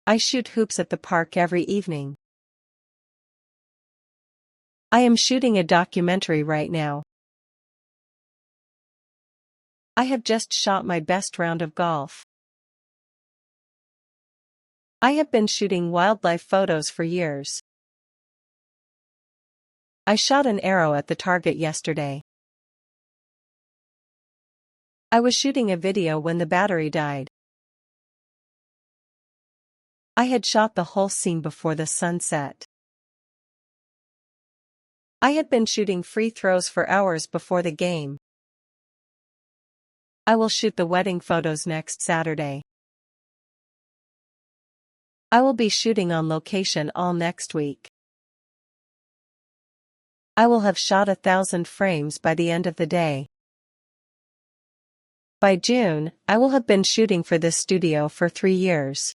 I shoot hoops at the park every evening. I am shooting a documentary right now. I have just shot my best round of golf. I have been shooting wildlife photos for years. I shot an arrow at the target yesterday. I was shooting a video when the battery died. I had shot the whole scene before the sun set. I had been shooting free throws for hours before the game. I will shoot the wedding photos next Saturday. I will be shooting on location all next week. I will have shot 1,000 frames by the end of the day. By June, I will have been shooting for this studio for 3 years.